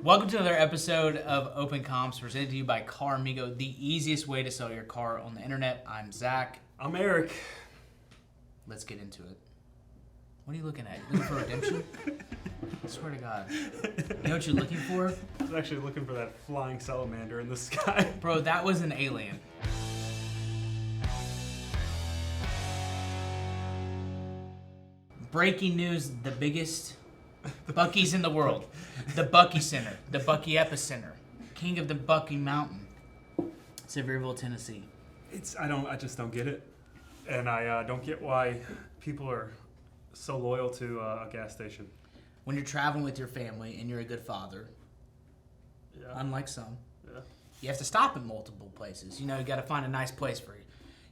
Welcome to another episode of Open Comps presented to you by Carmigo, the easiest way to sell your car on the internet. I'm Zach. I'm Eric. Let's get into it. What are you looking at? You looking for redemption? I swear to God. You know what you're looking for? I was actually looking for that flying salamander in the sky. Bro, that was an alien. Breaking news, the biggest Buc-ee's in the world. The Buc-ee Center, the Buc-ee Epicenter, king of the Buc-ee Mountain, Tuberville, Tennessee. I just don't get it. And I don't get why people are so loyal to a gas station. When you're traveling with your family and you're a good father, unlike some, you have to stop in multiple places. You know, you got to find a nice place for you.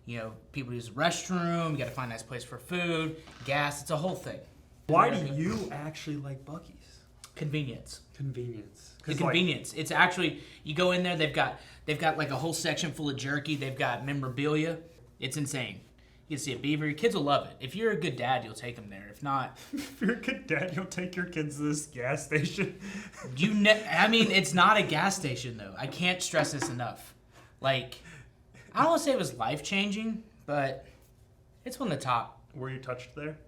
You know, people use the restroom, you got to find a nice place for food, gas, it's a whole thing. Why do you actually like Buc-ee's? Convenience. Convenience. The convenience. It's actually, you go in there, they've got like a whole section full of jerky, they've got memorabilia. It's insane. You can see a beaver, your kids will love it. If you're a good dad, you'll take them there. If not... If you're a good dad, you'll take your kids to this gas station. It's not a gas station, though. I can't stress this enough. Like, I don't want to say it was life-changing, but it's one of the top. Were you touched there?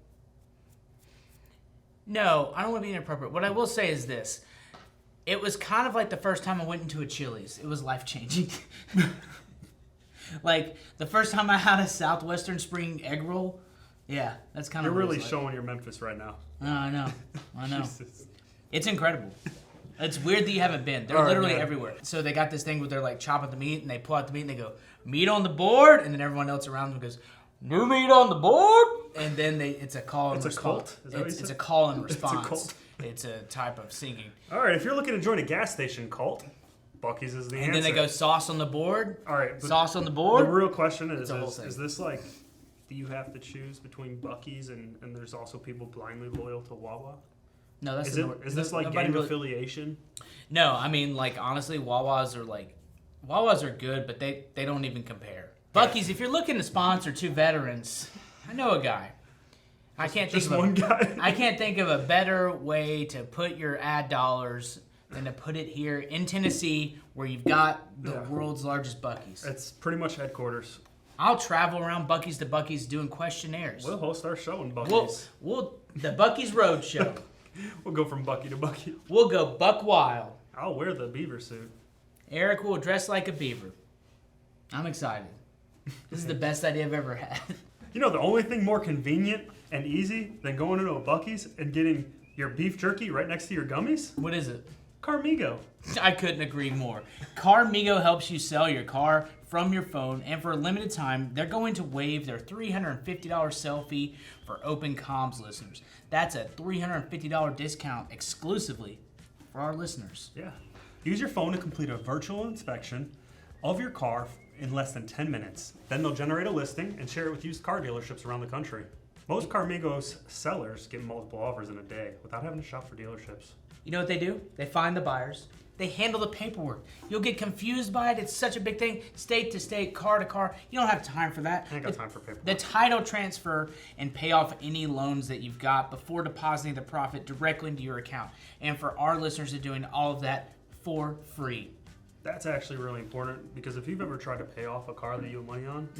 No, I don't want to be inappropriate. What I will say is this. It was kind of like the first time I went into a Chili's. It was life-changing. Like, the first time I had a Southwestern Spring egg roll, yeah, that's kind of You're really showing your Memphis right now. I know. Jesus. It's incredible. It's weird that you haven't been. They're literally everywhere. So they got this thing where they're like chopping the meat, and they pull out the meat, and they go, meat on the board, and then everyone else around them goes, new meat on the board, and then it's a call and response. Cult? Is that what you It's said? a call and response. It's a cult. It's a type of singing. All right, if you're looking to join a gas station cult, Buc-ee's is the answer. And then they go sauce on the board. All right. Sauce on the board. The real question is this like, do you have to choose between Buc-ee's and there's also people blindly loyal to Wawa? No, that's is this like gang affiliation? No, I mean, like, honestly, Wawas are good, but they don't even compare. Buc-ee's, if you're looking to sponsor two veterans, I know a guy. I can't think of a better way to put your ad dollars than to put it here in Tennessee, where you've got the world's largest Buc-ee's. It's pretty much headquarters. I'll travel around Buc-ee's to Buc-ee's doing questionnaires. We'll host our show in Buc-ee's. The Buc-ee's Road Show. We'll go from Buc-ee to Buc-ee. We'll go buck wild. I'll wear the beaver suit. Eric will dress like a beaver. I'm excited. This is the best idea I've ever had. You know, the only thing more convenient and easy than going into a Buc-ee's and getting your beef jerky right next to your gummies? What is it? Carmigo. I couldn't agree more. Carmigo helps you sell your car from your phone, and for a limited time, they're going to waive their $350 sell fee for Open Comms listeners. That's a $350 discount exclusively for our listeners. Yeah. Use your phone to complete a virtual inspection of your car in less than 10 minutes. Then they'll generate a listing and share it with used car dealerships around the country. Most Carmigo's sellers get multiple offers in a day without having to shop for dealerships. You know what they do? They find the buyers. They handle the paperwork. You'll get confused by it. It's such a big thing. State to state, car to car. You don't have time for that. I ain't got time for paperwork. The title transfer and pay off any loans that you've got before depositing the profit directly into your account. And for our listeners, they're doing all of that for free. That's actually really important because if you've ever tried to pay off a car that you have money on,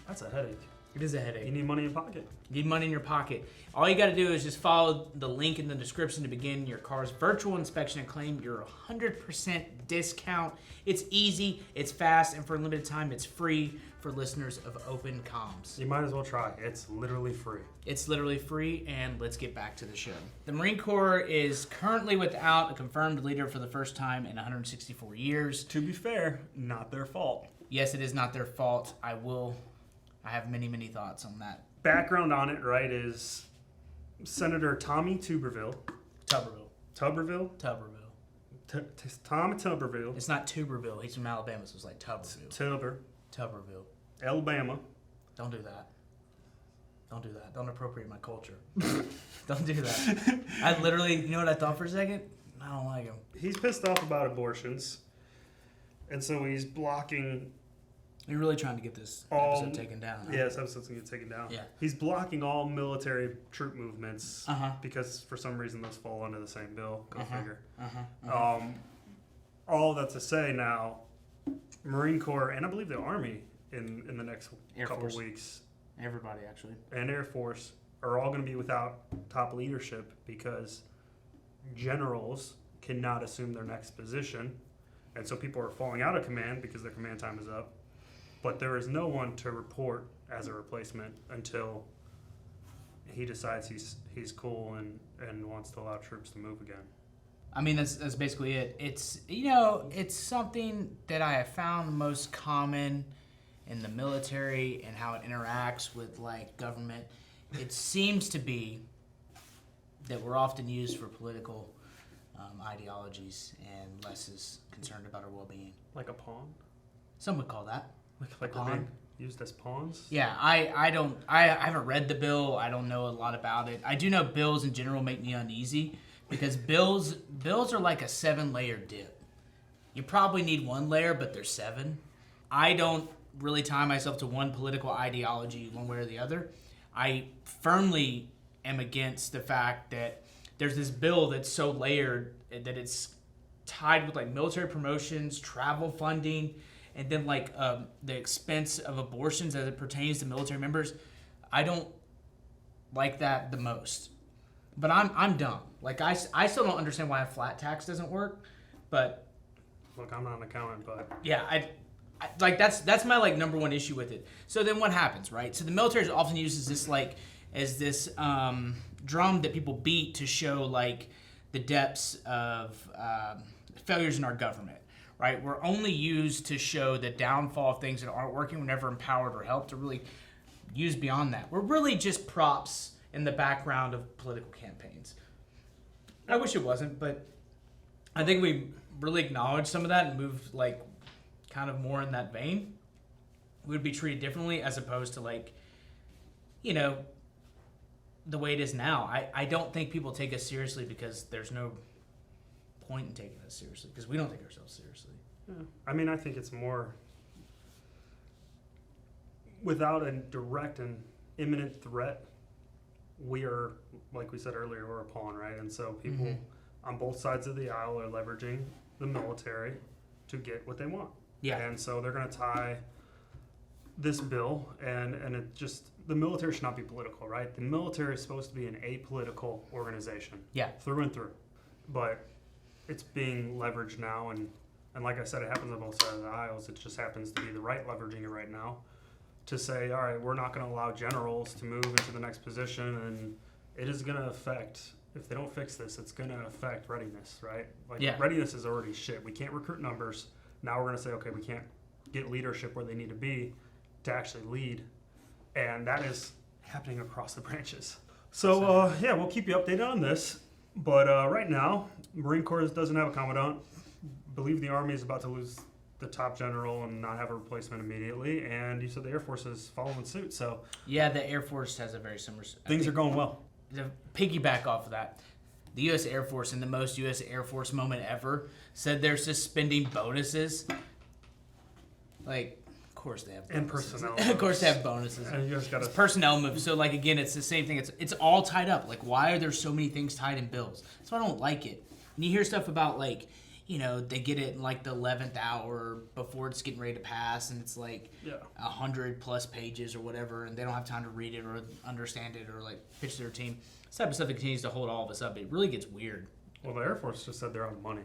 that's a headache. It is a headache. You need money in pocket. You need money in your pocket. All you got to do is just follow the link in the description to begin your car's virtual inspection and claim your 100% discount. It's easy, it's fast, and for a limited time, it's free for listeners of Open Comms. You might as well try. It's literally free. It's literally free, and let's get back to the show. The Marine Corps is currently without a confirmed leader for the first time in 164 years. To be fair, not their fault. Yes, it is not their fault. I have many, many thoughts on that. Background on it, right, is Senator Tommy Tuberville. Tuberville. Tommy Tuberville. It's not Tuberville. He's from Alabama, so it's like Tuberville. Tuberville. Alabama. Don't do that. Don't appropriate my culture. Don't do that. I literally, you know what I thought for a second? I don't like him. He's pissed off about abortions, and so he's blocking You're really trying to get this episode taken down. Huh? Yeah, this episode's going to get taken down. Yeah. He's blocking all military troop movements because for some reason those fall under the same bill. Go figure. All that to say now, Marine Corps and I believe the Army in the next couple weeks. Everybody, actually. And Air Force are all going to be without top leadership because generals cannot assume their next position. And so people are falling out of command because their command time is up. But there is no one to report as a replacement until he decides he's cool and wants to allow troops to move again. I mean, that's basically it. It's, it's something that I have found most common in the military and how it interacts with, like, government. It seems to be that we're often used for political ideologies and less is concerned about our well-being. Like a pawn? Some would call that. Like we're being used as pawns? Yeah, I haven't read the bill. I don't know a lot about it. I do know bills in general make me uneasy because bills are like a 7-layer dip. You probably need 1 layer, but there's 7. I don't really tie myself to one political ideology one way or the other. I firmly am against the fact that there's this bill that's so layered that it's tied with like military promotions, travel funding, and then like the expense of abortions as it pertains to military members. I don't like that the most. But I'm dumb. Like I still don't understand why a flat tax doesn't work. But look, I'm not an accountant, but yeah, I like that's my like number one issue with it. So then what happens, right? So the military is often used as this drum that people beat to show like the depths of failures in our government, right? We're only used to show the downfall of things that aren't working. We're never empowered or helped to really use beyond that. We're really just props in the background of political campaigns. I wish it wasn't, but I think we really acknowledge some of that and moved like kind of more in that vein. We would be treated differently as opposed to like, the way it is now. I don't think people take us seriously because there's no point in taking us seriously because we don't take ourselves seriously. Yeah. I mean, I think it's more without a direct and imminent threat. We are, like we said earlier, we're a pawn, right? And so people on both sides of the aisle are leveraging the military to get what they want. Yeah. And so they're going to tie this bill, and it just, the military should not be political, right? The military is supposed to be an apolitical organization. Yeah. Through and through. But it's being leveraged now, and like I said, it happens on both sides of the aisles. It just happens to be the right leveraging it right now to say, all right, we're not going to allow generals to move into the next position, and it is going to affect, if they don't fix this, it's going to affect readiness, right? Like, readiness is already shit. We can't recruit numbers. Now we're going to say, okay, we can't get leadership where they need to be to actually lead, and that is happening across the branches. So, we'll keep you updated on this, but right now, Marine Corps doesn't have a commandant. I believe the Army is about to lose the top general and not have a replacement immediately, and you said the Air Force is following suit, so... Yeah, the Air Force has a very similar... Things are going well. To piggyback off of that, the U.S. Air Force, in the most U.S. Air Force moment ever, said they're suspending bonuses. Like, of course they have bonuses. And personnel. Of course they have bonuses. And you just gotta... It's personnel moves. So, like, again, it's the same thing. It's all tied up. Like, why are there so many things tied in bills? That's why I don't like it. And you hear stuff about, like, they get it in, like, the 11th hour before it's getting ready to pass, and it's, like, 100-plus pages or whatever, and they don't have time to read it or understand it or, like, pitch their team. This type of stuff that continues to hold all of us up. It really gets weird. Well, the Air Force just said they're out of money.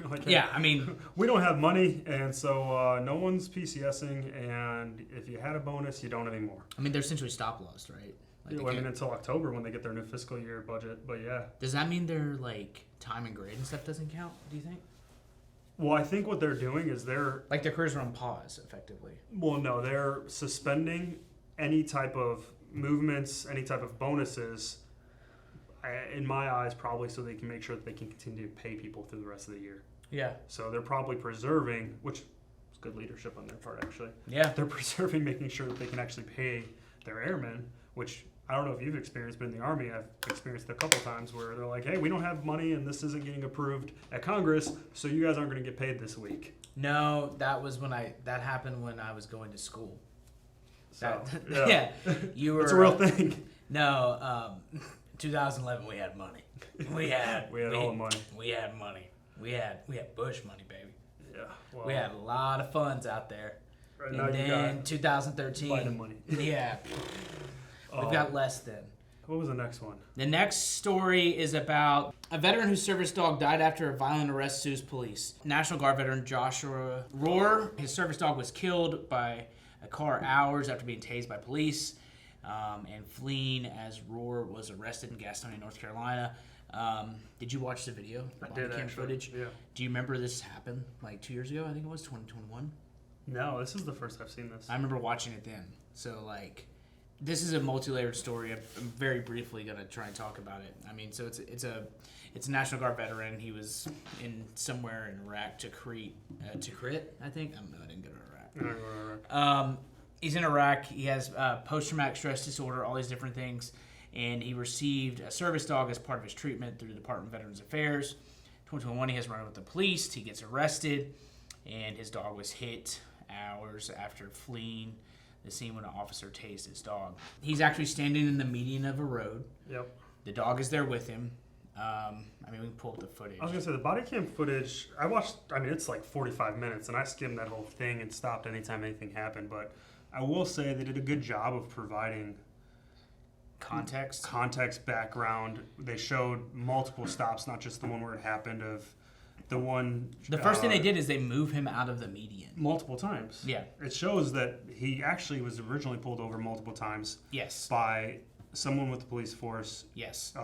Like, yeah, I mean... We don't have money, and so no one's PCSing, and if you had a bonus, you don't anymore. I mean, they're essentially stop-loss, right? Like until October when they get their new fiscal year budget, but yeah. Does that mean their, like, time and grade and stuff doesn't count, do you think? Well, I think what they're doing is they're... Like, their careers are on pause, effectively. Well, no, they're suspending any type of movements, any type of bonuses, in my eyes, probably so they can make sure that they can continue to pay people through the rest of the year. Yeah. So they're probably preserving, which is good leadership on their part, actually. Yeah. They're preserving, making sure that they can actually pay their airmen, which I don't know if you've experienced, but in the Army, I've experienced it a couple times where they're like, hey, we don't have money and this isn't getting approved at Congress, so you guys aren't going to get paid this week. No, that happened when I was going to school. So, yeah. You were. It's a real thing. No, 2011 we had money. We had all the money. We had money. We had Bush money, baby. Yeah. Well, we had a lot of funds out there. Right and now you then got 2013. Biden money. Yeah. We've got less than. What was the next one? The next story is about a veteran whose service dog died after a violent arrest sues police. National Guard veteran Joshua Rohr, his service dog was killed by a car hours after being tased by police and fleeing as Rohr was arrested in Gastonia, North Carolina. Did you watch the video? I did, cam actually. Footage? Yeah. Do you remember this happened like 2 years ago? I think it was 2021. No, this is the first I've seen this. I remember watching it then. So like, this is a multi-layered story. I'm very briefly gonna try and talk about it. I mean, so it's a National Guard veteran. He was somewhere in Iraq, Tikrit, I think. I don't know. I didn't go to Iraq. He's in Iraq. He has post-traumatic stress disorder, all these different things, and he received a service dog as part of his treatment through the Department of Veterans Affairs. 2021, he has run with the police. He gets arrested, and his dog was hit hours after fleeing the scene when an officer tased his dog. He's actually standing in the median of a road. Yep. The dog is there with him. I mean, we can pull up the footage. I was going to say, the body cam footage, I watched, I mean, it's like 45 minutes, and I skimmed that whole thing and stopped anytime anything happened, but I will say they did a good job of providing context, background. They showed multiple stops, not just the one where it happened, of the one... The first thing they did is they move him out of the median. Multiple times. Yeah. It shows that he actually was originally pulled over multiple times. Yes. By someone with the police force. Yes.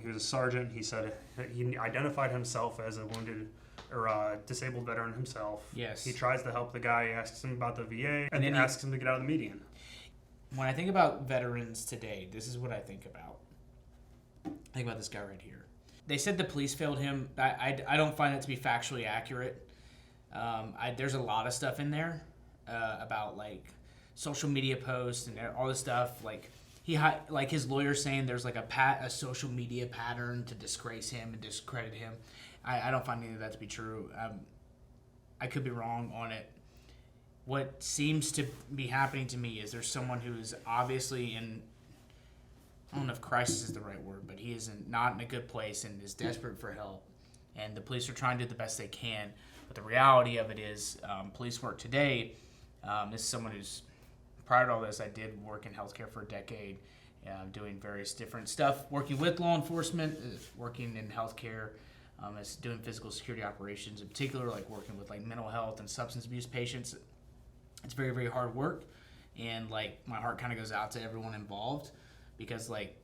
He was a sergeant. He said he identified himself as a wounded or disabled veteran himself. Yes. He tries to help the guy. He asks him about the VA and then asks him to get out of the median. When I think about veterans today, this is what I think about. I think about this guy right here. They said the police failed him. I don't find that to be factually accurate. There's a lot of stuff in there about like social media posts and all this stuff. Like like his lawyer saying there's like a social media pattern to disgrace him and discredit him. I don't find any of that to be true. I could be wrong on it. What seems to be happening to me is there's someone who is obviously in, I don't know if crisis is the right word, but he is not in a good place and is desperate for help. And the police are trying to do the best they can. But the reality of it is police work today. This is someone who's, prior to all this, I did work in healthcare for a decade, doing various different stuff, working with law enforcement, working in healthcare, as doing physical security operations, in particular, like working with like mental health and substance abuse patients. It's very, very hard work. And like my heart kind of goes out to everyone involved because like,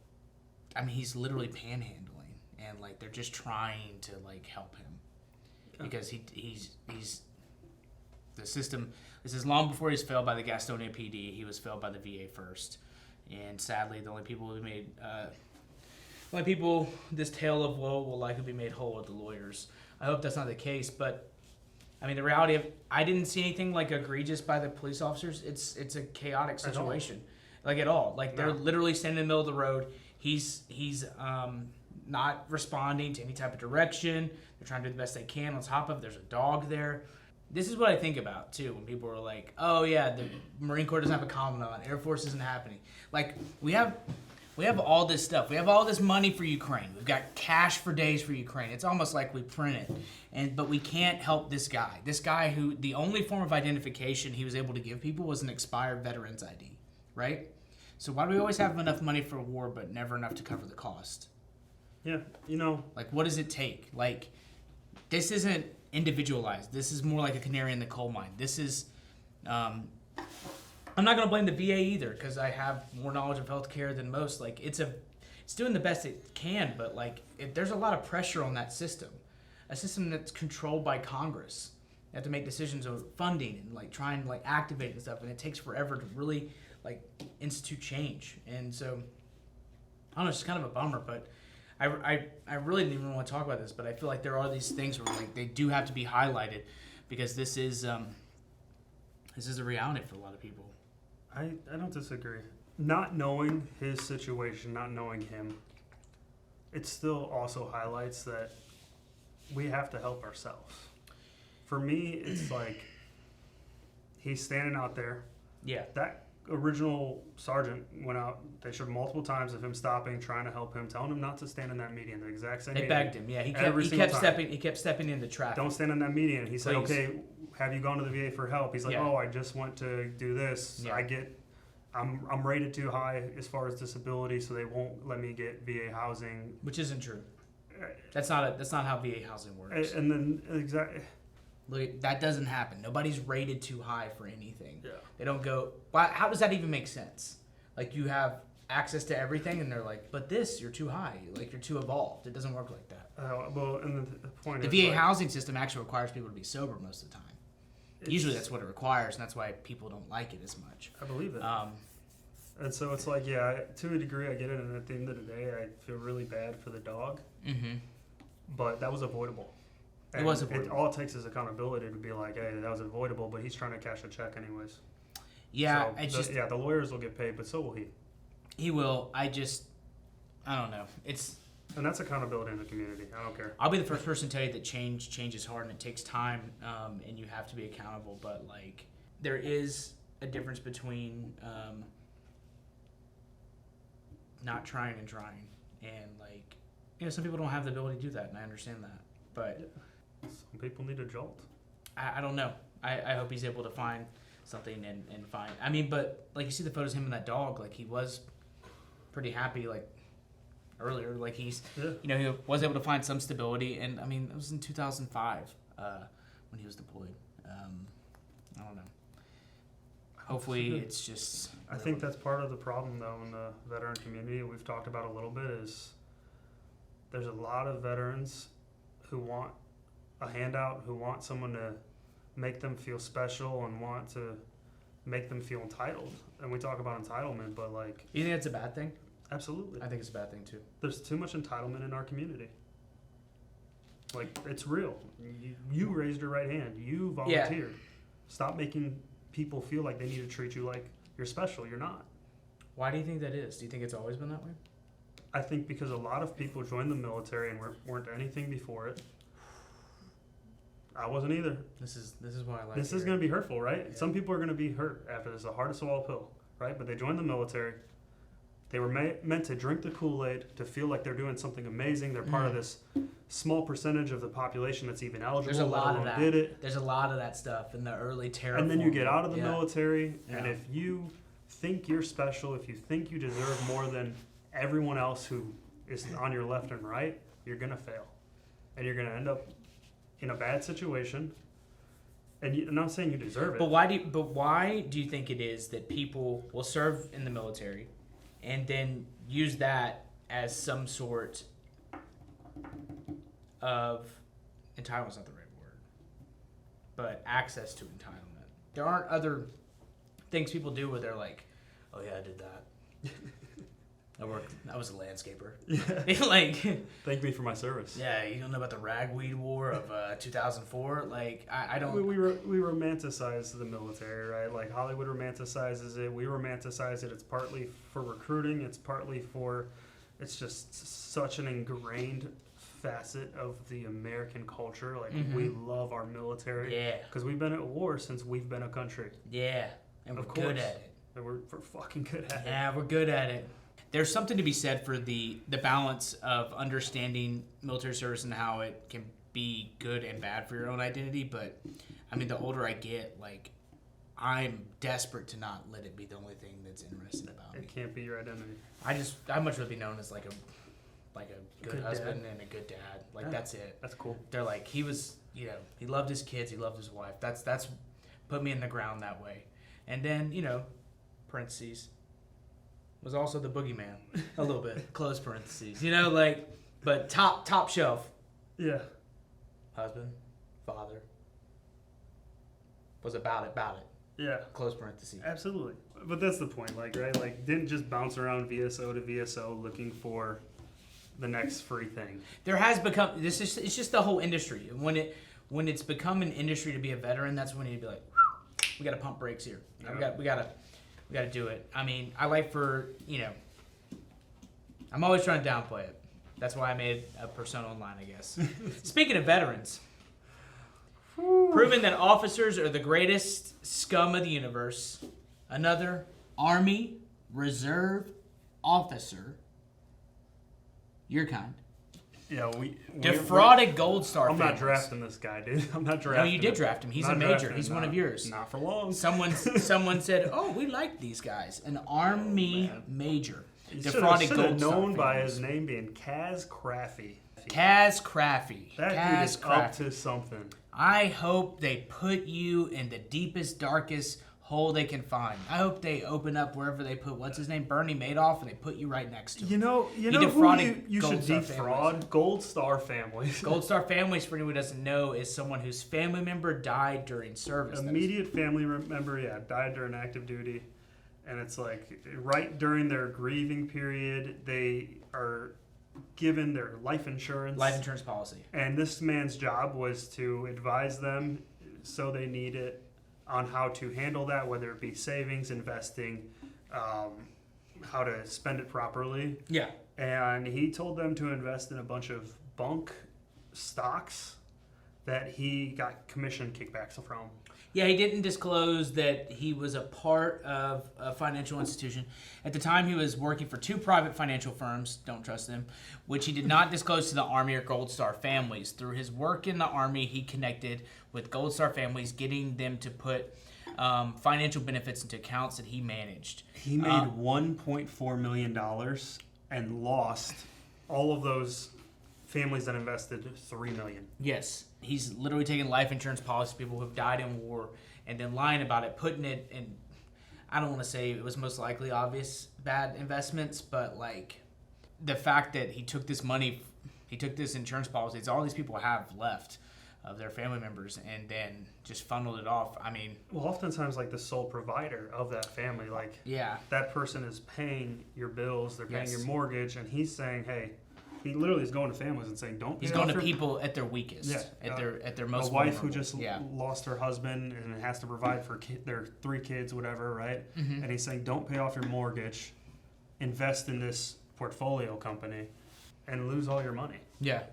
I mean, he's literally panhandling and like they're just trying to like help him because he's the system. This is long before he's failed by the Gastonia PD. He was failed by the VA first. And sadly, the only people who made, this tale of woe will likely be made whole with the lawyers. I hope that's not the case, but I mean, the reality of, I didn't see anything like egregious by the police officers. It's a chaotic situation, at all. Like they're literally standing in the middle of the road. He's not responding to any type of direction. They're trying to do the best they can. On top of, there's a dog there. This is what I think about too when people are like, "Oh yeah, the Marine Corps doesn't have a commandant, Air Force isn't happening." Like we have all this stuff. We have all this money for Ukraine. We've got cash for days for Ukraine. It's almost like we print it. But we can't help this guy. This guy who the only form of identification he was able to give people was an expired veteran's ID, right? So why do we always have enough money for war but never enough to cover the cost? Yeah, Like, what does it take? Like, this isn't individualized. This is more like a canary in the coal mine. This is... I'm not going to blame the VA either because I have more knowledge of healthcare than most. Like, it's doing the best it can, but like there's a lot of pressure on that system. A system that's controlled by Congress. They have to make decisions of funding and like try and like activate and stuff, and it takes forever to really like institute change. And so I don't know, it's just kind of a bummer, but I really didn't even want to talk about this, but I feel like there are these things where like they do have to be highlighted because this is a reality for a lot of people. I don't disagree. not knowing his situation, not knowing him, it still also highlights that we have to help ourselves. For me, it's like he's standing out there. Yeah. That original sergeant went out. They showed multiple times of him stopping, trying to help him, telling him not to stand in that median. The exact same. They median. begged him. Yeah, he kept stepping into traffic. Don't stand in that median. He said, Please. "Okay, have you gone to the VA for help?" He's like, Yeah. "Oh, I just went to do this. Yeah. I'm rated too high as far as disability, so they won't let me get VA housing." Which isn't true. That's not how VA housing works. And then exactly. Look, that doesn't happen. Nobody's rated too high for anything. Yeah. They don't go. Why? How does that even make sense? Like you have access to everything, and they're like, "But this, you're too high. Like you're too evolved." It doesn't work like that. Well, and the point The is, VA like, housing system actually requires people to be sober most of the time. Usually, that's what it requires, and that's why people don't like it as much. I believe it. And so it's like, yeah, to a degree, I get it. And at the end of the day, I feel really bad for the dog. Mm-hmm. But that was avoidable. It was avoidable. All it takes is accountability to be like, hey, that was avoidable, but he's trying to cash a check anyways. Yeah, So the lawyers will get paid, but so will he. He will. I don't know. And that's accountability in the community. I don't care. I'll be the first person to tell you that change is hard and it takes time, and you have to be accountable. But like, there is a difference between not trying and trying, and like, some people don't have the ability to do that, and I understand that. But some people need a jolt. I don't know. I hope he's able to find something and find. I mean, but like you see the photos of him and that dog, like he was pretty happy, like earlier, like he's, he was able to find some stability, and I mean, it was in 2005 when he was deployed. I don't know. Hopefully, it's just. I think that's part of the problem, though, in the veteran community. We've talked about a little bit is there's a lot of veterans who want a handout, who want someone to make them feel special and want to make them feel entitled. And we talk about entitlement, but like... You think it's a bad thing? Absolutely. I think it's a bad thing, too. There's too much entitlement in our community. Like, it's real. You raised your right hand. You volunteered. Yeah. Stop making people feel like they need to treat you like you're special. You're not. Why do you think that is? Do you think it's always been that way? I think because a lot of people joined the military and weren't anything before it. I wasn't either. This is why I like this. Is going to be hurtful, right? Yeah. Some people are going to be hurt after this. The hardest swallow pill, right? But they joined the military. They were meant to drink the Kool-Aid, to feel like they're doing something amazing. They're part of this small percentage of the population that's even eligible. There's a lot of that. Did it. There's a lot of that stuff in the early terror. And then you get out of the military, and if you think you're special, if you think you deserve more than everyone else who is on your left and right, you're going to fail. And you're going to end up in a bad situation. And I'm not saying you deserve it. But why do you think it is that people will serve in the military and then use that as some sort of entitlement's not the right word, but access to entitlement? There aren't other things people do where they're like, oh yeah, I did that. I was a landscaper. Yeah. Like, thank me for my service. Yeah, you don't know about the ragweed war of 2004. Like, I don't. We romanticize the military, right? Like Hollywood romanticizes it. We romanticize it. It's partly for recruiting. It's partly for. It's just such an ingrained facet of the American culture. Like we love our military. Yeah. Because we've been at war since we've been a country. Yeah, and we're good at it. And we're fucking good at it. Yeah, we're good at it. There's something to be said for the balance of understanding military service and how it can be good and bad for your own identity. But, I mean, the older I get, like, I'm desperate to not let it be the only thing that's interesting about me. It can't be your identity. I'd much rather be known as, like a good husband and a good dad. Like, that's it. That's cool. They're like, he was, he loved his kids, he loved his wife. That's put me in the ground that way. And then, parentheses, was also the boogeyman, a little bit, close parentheses, but top shelf. Yeah. Husband, father, was about it. Yeah. Close parentheses. Absolutely. But that's the point, right? Like, didn't just bounce around VSO to VSO looking for the next free thing. There has become, it's just the whole industry. When it's become an industry to be a veteran, that's when you'd be like, we got to pump brakes here. We got to We got to do it. I mean, I'm always trying to downplay it. That's why I made a persona online, I guess. Speaking of veterans, proving that officers are the greatest scum of the universe, another Army Reserve officer, your kind, Yeah, defrauded Gold Star I'm families. not drafting this guy, dude. I'm not drafting No, you did draft him. He's a major. He's one of yours. Not for long. Someone said, "Oh, we like these guys." An Army major He defrauded should have Gold Star known by families. his name being Kaz Craffy. Kaz Craffy. That Kaz dude is Craffy. up to something. I hope they put you in the deepest, darkest hole they can find. I hope they open up wherever they put what's his name, Bernie Madoff, and they put you right next to him. You know who you should defraud? Gold Star families. Gold Star families, for anyone who doesn't know, is someone whose family member died during service. Immediate family member, died during active duty. And it's like right during their grieving period, they are given their life insurance. Life insurance policy. And this man's job was to advise them, so they need it, on how to handle that, whether it be savings, investing, how to spend it properly. Yeah. And he told them to invest in a bunch of bunk stocks that he got commission kickbacks from. Yeah, he didn't disclose that he was a part of a financial institution. At the time, he was working for 2 private financial firms, don't trust them, which he did not disclose to the Army or Gold Star families. Through his work in the Army, he connected with Gold Star families, getting them to put financial benefits into accounts that he managed. He made $1.4 million and lost all of those families that invested $3 million. Yes. He's literally taking life insurance policies, people who have died in war, and then lying about it, putting it in, I don't want to say it was most likely obvious bad investments, but like the fact that he took this money, he took this insurance policies, all these people have left of their family members, and then just funneled it off. I mean, well, oftentimes like the sole provider of that family, like that person is paying your bills, they're paying your mortgage, and he's saying, hey, he literally is going to families and saying, "Don't." He's going to people at their weakest, at their most. A wife vulnerable. who just lost her husband and has to provide for their 3 kids, whatever, right? Mm-hmm. And he's saying, "Don't pay off your mortgage, invest in this portfolio company, and lose all your money." Yeah,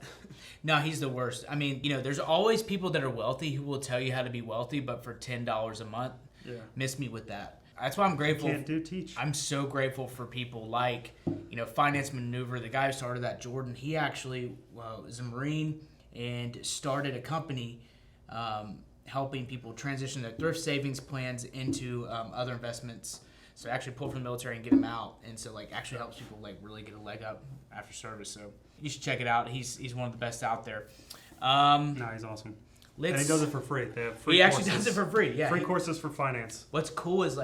no, he's the worst. I mean, there's always people that are wealthy who will tell you how to be wealthy, but for $10 a month, miss me with that. That's why I'm grateful. You can't teach. I'm so grateful for people like, Finance Maneuver, the guy who started that, Jordan. He actually is a Marine and started a company helping people transition their thrift savings plans into other investments. So actually pull from the military and get them out. And so actually helps people really get a leg up after service. So you should check it out. He's one of the best out there. He's awesome. And he does it for free. They have free He courses. actually does it for free, yeah. Free courses for finance. What's cool is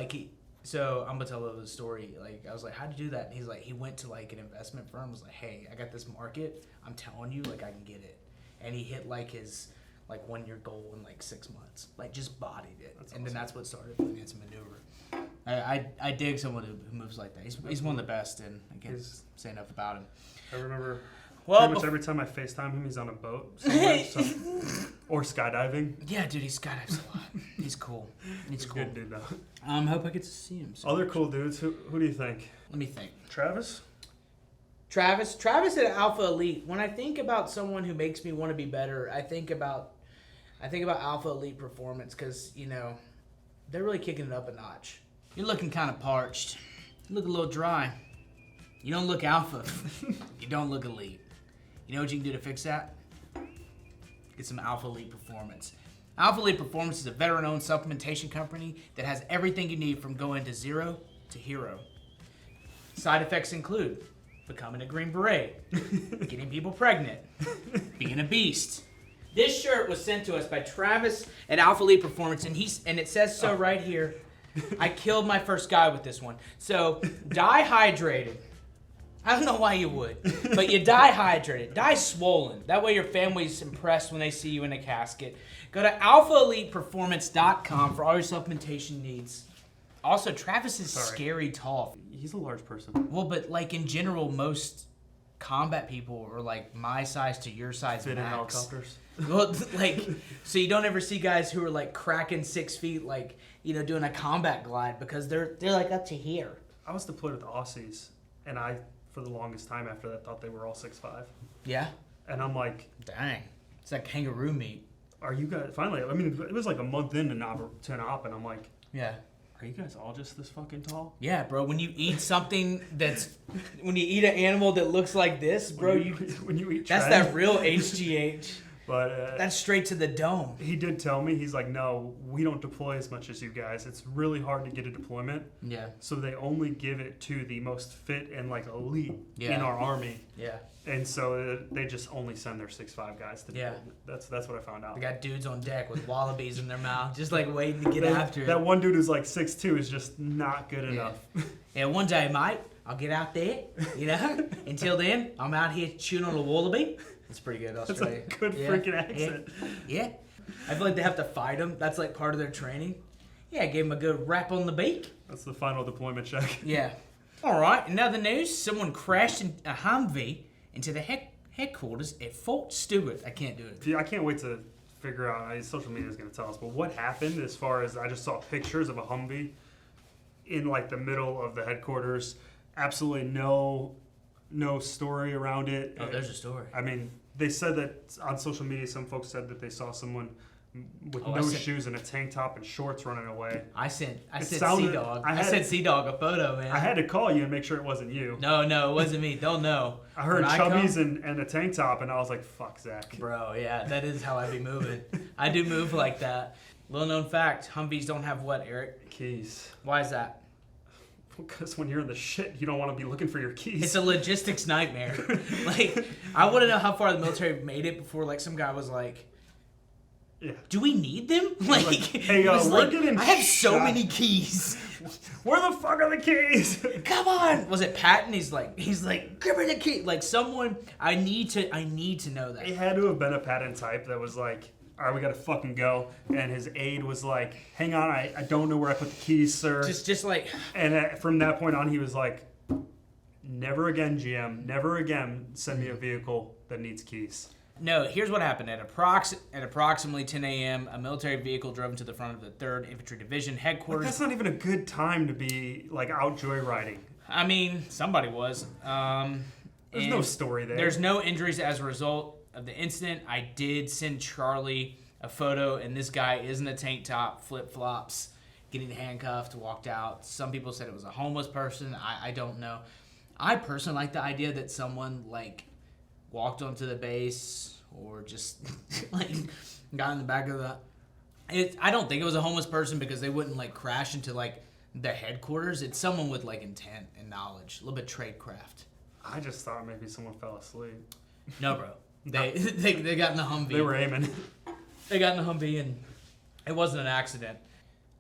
so I'm gonna tell the story. I was like, how'd you do that? And he's like, he went to an investment firm. Was like, hey, I got this market. I'm telling you, I can get it. And he hit his 1-year goal in 6 months. Just bodied it. That's awesome. Then that's what started Finance Maneuver. I dig someone who moves like that. He's one of the best, and I can't say enough about him. I remember. Pretty much every time I FaceTime him, he's on a boat somewhere, or skydiving. Yeah, dude, he skydives a lot. He's cool. He's cool. Good dude, though. Hope I get to see him soon. Other cool dudes. Who do you think? Let me think. Travis at Alpha Elite. When I think about someone who makes me want to be better, I think about Alpha Elite Performance because they're really kicking it up a notch. You're looking kind of parched. You look a little dry. You don't look alpha. You don't look elite. You know what you can do to fix that? Get some Alpha Elite Performance. Alpha Elite Performance is a veteran-owned supplementation company that has everything you need from going to zero to hero. Side effects include becoming a Green Beret, getting people pregnant, being a beast. This shirt was sent to us by Travis at Alpha Elite Performance, and it says so right here. I killed my first guy with this one. So, die hydrated. I don't know why you would, but you die hydrated, die swollen. That way your family's impressed when they see you in a casket. Go to alphaeliteperformance.com for all your supplementation needs. Also, Travis is scary tall. He's a large person. Well, but in general, most combat people are my size to your size fit max. in helicopters. Well, like, so you don't ever see guys who are like cracking 6 feet, like, you know, doing a combat glide because they're like up to here. I was deployed with the Aussies, and I, for the longest time after that, thought they were all 6'5". Yeah. And I'm like, dang, it's like kangaroo meat. Are you guys finally? I mean, it was like a month into an op, and I'm like, yeah. Are you guys all just this fucking tall? Yeah, bro. When you eat something when you eat an animal that looks like this, bro, when you eat that's tread. that real HGH. But that's straight to the dome. He did tell me, he's like, no, we don't deploy as much as you guys. It's really hard to get a deployment. Yeah. So they only give it to the most fit and like elite in our army. Yeah. And so they just only send their 6'5" guys to deploy. That's what I found out. They got dudes on deck with wallabies in their mouth, just like waiting to get after it. That one dude who's like 6'2" is just not good enough. Yeah, one day, mate, I'll get out there, you know? Until then, I'm out here chewing on a wallaby. That's pretty good, Australia. That's a good freaking accent. Yeah. I feel like they have to fight them. That's like part of their training. Yeah, I gave him a good rap on the beak. That's the final deployment check. Yeah. All right, in other news, someone crashed in a Humvee into the headquarters at Fort Stewart. I can't do it. Yeah, I can't wait to figure out. Social media is going to tell us. But what happened as far as I just saw pictures of a Humvee in like the middle of the headquarters. Absolutely no story around it. Oh, there's a story. I mean, they said that on social media, some folks said that they saw someone with shoes and a tank top and shorts running away. I sent Sea-Dog. I sent Sea-Dog a photo, man. I had to call you and make sure it wasn't you. No, it wasn't me. They'll know. I heard chubbies and a tank top, and I was like, fuck, Zach. Bro, yeah, that is how I be moving. I do move like that. Little known fact, Humvees don't have what, Eric? Keys. Why is that? Because when you're in the shit, you don't want to be looking for your keys. It's a logistics nightmare. Like, I want to know how far the military made it before, like, some guy was like, yeah. Do we need them? Like, hey, we're getting I have so many keys. Where the fuck are the keys? Come on. Was it Patton? He's like, give me the key. Like, someone, I need to know that. It had to have been a Patton type that was like, all right, we gotta fucking go. And his aide was like, hang on, I don't know where I put the keys, sir. Just like. And from that point on, he was like, never again, GM. Never again send me a vehicle that needs keys. No, here's what happened. At approximately 10 a.m., a military vehicle drove into the front of the 3rd Infantry Division headquarters. But that's not even a good time to be, like, out joyriding. I mean, somebody was. There's no story there. There's no injuries as a result of the incident. I did send Charlie a photo, and this guy is in a tank top, flip-flops, getting handcuffed, walked out. Some people said it was a homeless person. I don't know. I personally like the idea that someone, like, walked onto the base or just like got in the back of I don't think it was a homeless person because they wouldn't like crash into like the headquarters. It's someone with like intent and knowledge, a little bit tradecraft. I just thought maybe someone fell asleep. No, bro. They got in the Humvee. They were aiming. They got in the Humvee and it wasn't an accident.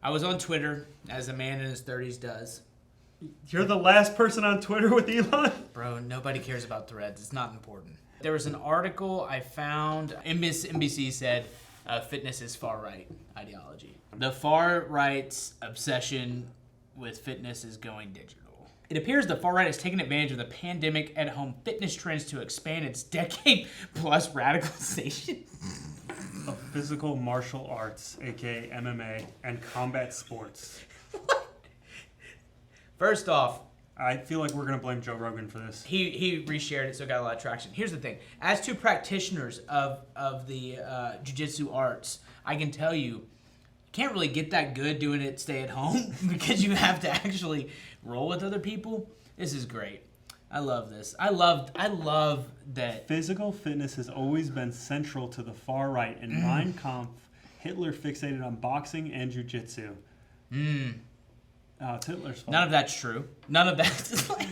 I was on Twitter, as a man in his 30s does. You're the last person on Twitter with Elon? Bro, nobody cares about threads. It's not important. There was an article I found. NBC said fitness is far-right ideology. The far-right's obsession with fitness is going digital. It appears the far-right has taken advantage of the pandemic at-home fitness trends to expand its decade-plus radicalization of physical martial arts, aka MMA, and combat sports. What? First off, I feel like we're going to blame Joe Rogan for this. He reshared it, so it got a lot of traction. Here's the thing. As two practitioners of the jiu-jitsu arts, I can tell you can't really get that good doing it stay at home because you have to actually roll with other people. This is great. I love this. I love that. Physical fitness has always been central to the far right. In Mein Kampf, Hitler fixated on boxing and jiu-jitsu. It's Hitler's fault. None of that's true. None of that's like,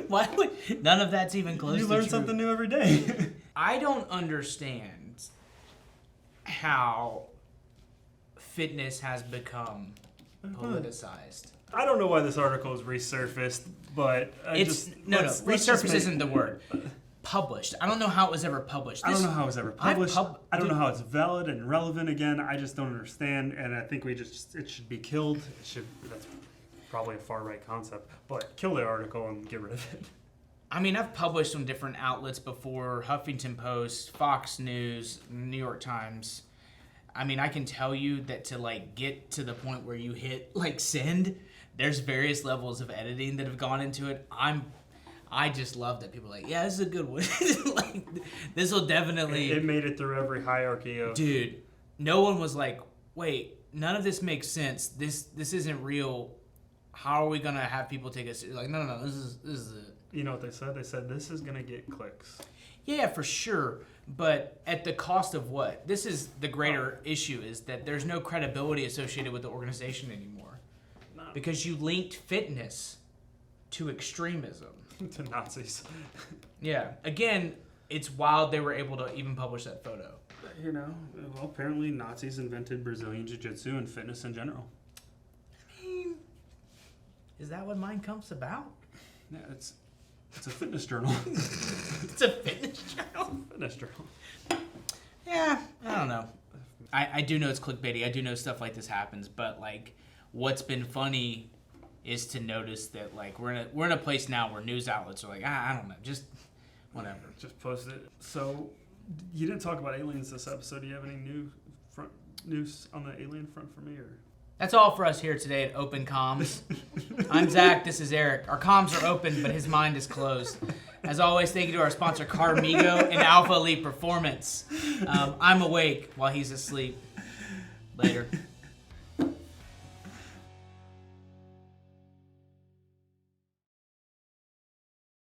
why would none of that's even close to true. You learn something new every day. I don't understand how fitness has become politicized. I don't know why this article is resurfaced, but resurface isn't the word. Published. I don't know how it was ever published. I don't know how it was ever published. I don't know how it's valid and relevant again. I just don't understand, and I think it should be killed. That's probably a far right concept, but kill the article and get rid of it. I mean, I've published on different outlets before, Huffington Post, Fox News, New York Times. I mean, I can tell you that to like get to the point where you hit like send, there's various levels of editing that have gone into it. I just love that people are like, yeah, this is a good one. Like, this will definitely... It made it through every hierarchy of... Dude, no one was like, wait, none of this makes sense. This isn't real. How are we going to have people take us... Like, no, this is it. You know what they said? They said, this is going to get clicks. Yeah, for sure. But at the cost of what? This is the greater issue, is that there's no credibility associated with the organization anymore. No. Because you linked fitness to extremism. To Nazis. Yeah. Again, it's wild they were able to even publish that photo. You know, well, apparently Nazis invented Brazilian Jiu-Jitsu and fitness in general. I mean, is that what Mein Kampf's about? Yeah, it's a fitness journal. It's a fitness journal? Fitness journal. Yeah, I don't know. I do know it's clickbaity. I do know stuff like this happens, but like, what's been funny is to notice that like we're in a place now where news outlets are like, I don't know, just whatever. Just post it. So, you didn't talk about aliens this episode. Do you have any news on the alien front for me, or? That's all for us here today at Open Comms. I'm Zach. This is Eric. Our comms are open, but his mind is closed. As always, thank you to our sponsor, Carmigo and Alpha Elite Performance. I'm awake while he's asleep. Later.